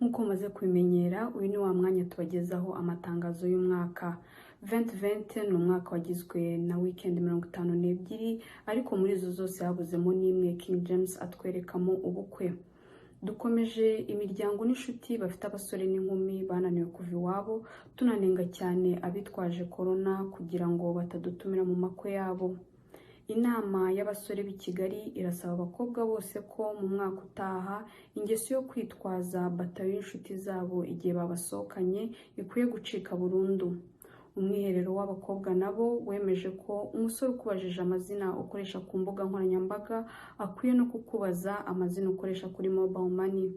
Nk'uko maze kubimenyera, uyu ni wa mwanya tubagezaho amatangazo y'umwaka. 2020 ni umwaka wagizwe na weekend 52, ariko muri izo zose habuzemo n'imwe King James atwerekamo ubukwe. Dukomeje imiryango n'inshuti bafite abasore n'inkumi bananiwe kuva iwabo, tunanenga cyane abitwaje corona kugira ngo batadutumira mu makwe yabo. Inama y'abasore b'i Kigali irasaba abakobwa bose ko mu mwaka utaha ingeso yo kwitwaza batayo y'inshuti zabo igihe babasohokanye ikwiye gucika burundu. Umwiherero w'abakobwa nabo wemeje ko umusore ukubajije amazina ukoresha ku mbuga nkoranyambaga akwiye no kukubaza amazina ukoresha kuri mobile money.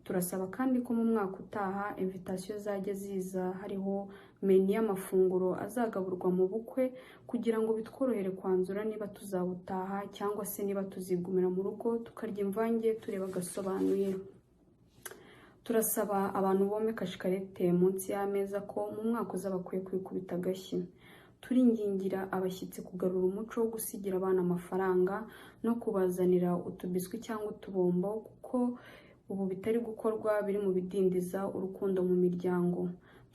Turasaba kandi ko mu mwaka utaha invitation zajya ziza hariho menu y'amafunguro azagaburwa mu bukwe kugira ngo bitworohere kwanzura niba tuzabutaha cyangwa se niba tuzigumira mu rugo tukarya imvange tureba gasobanuye. Turasaba abantu bomeka shikarete munsi y'ameza ko mu mwaka uza bakwiye kwikubita agashyi. Turingingira abashyitsi kugarura umuco wo gusigira abana amafaranga no kubazanira utubiswi cyangwa utubombo, kuko ubu bitari gukorwa biri mu bidindiza urukundo mu miryango.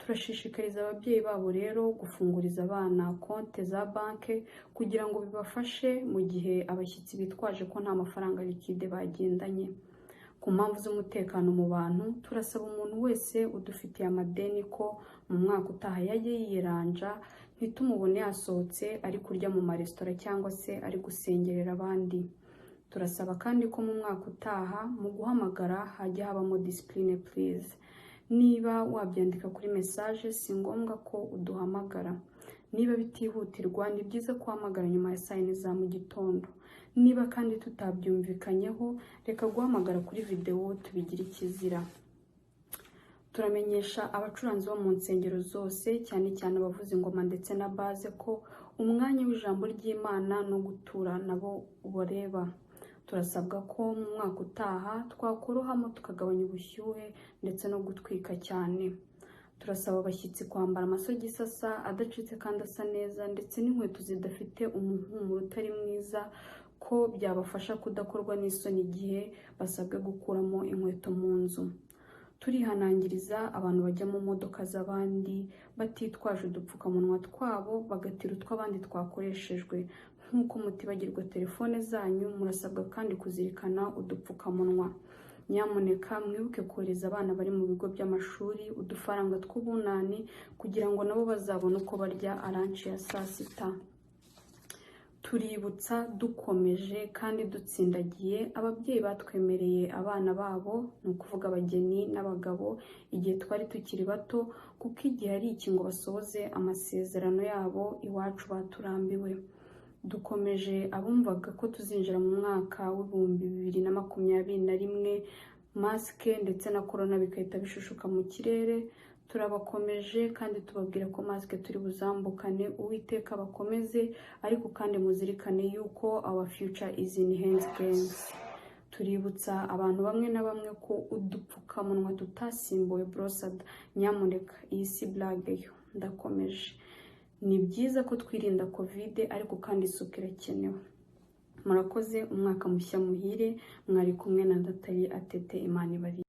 Turashishikariza ababyeyi babo rero gufunguriza abana konti za banki kugira ngo bibafashe mu gihe abashyitsi bitwaje ko nta mafaranga likide bagendanye. Ku mpamvu z'umutekano mu bantu, turasaba umuntu wese udufitiye amadeni ko mu mwaka utaha yajye yiyeranja, ntitumubone yasohotse ari kurya mu maresitora cyangwa se ari gusengerera abandi. Turasaba kandi ko mu mwaka utaha mu guhamagara hajya habamo discipline please. Niba wabyandika kuri message si ngombwa ko uduhamagara. Niba bitihutirwa ni byiza guhamagara nyuma ya saa 4 za mu gitondo. Niba kandi tutabyumvikanyeho, reka guhamagara kuri video tubigira ikizira. Turamenyesha abacuranzi bo mu nsengero zose, cyane cyane abavuza ingoma ndetse na baze, ko umwanya w'ijambo ry'Imana no gutura nabo ubareba. Turasabwa ko mu mwaka utaha twakorohamo tukagabanya ubushyuhe ndetse no gutwika cyane. Turasaba abashyitsi kwambara amasogisi asa, adacitse kandi asa neza, ndetse n'inkweto zidafite umuhumuro utari mwiza, ko byabafasha kudakorwa n'isoni igihe basabwe gukuramo inkweto mu nzu. Turihanangiriza abantu bajya mu modoka z'abandi batitwaje udupfukamunwa twabo bagatira utw'abandi twakoreshejwe. Nk'uko mutibagirwa telefone zanyu, murasabwa kandi kuzirikana udupfukamunwa. Nyamuneka mwibuke kohereza abana bari mu bigo by'amashuri udufaranga tw'ubunani kugira ngo nabo bazabone uko barya aranci ya saa sita. Tuributsa dukomeje kandi dutsindagiye ababyeyi batwemereye abana babo, ni ukuvuga abageni n'abagabo, igihe twari tukiri bato, kuko igihe ari iki ngo basohoze amasezerano yabo iwacu baturambiwe. Dukomeje abumvaga ko tuzinjira mu mwaka w'ibihumbi 2021 masike ndetse na corona bikahita bishushuka mu kirere, turabakomeje kandi tubabwira ko masike turi buzambukane. Uwiteka bakomeze, ariko kandi muzirikane yuko our future is in hands games. Tuributsa abantu bamwe na bamwe ko udupfukamunwa tutasimbuwe brosada. Nyamuneka iyi si blague yo, ndakomeje. Ni byiza ko twirinda covid, ariko kandi isuku irakenewe. Murakoze, umwaka mushya muhire. Mwari kumwe na Ndatari Atete, Imana ibarinde.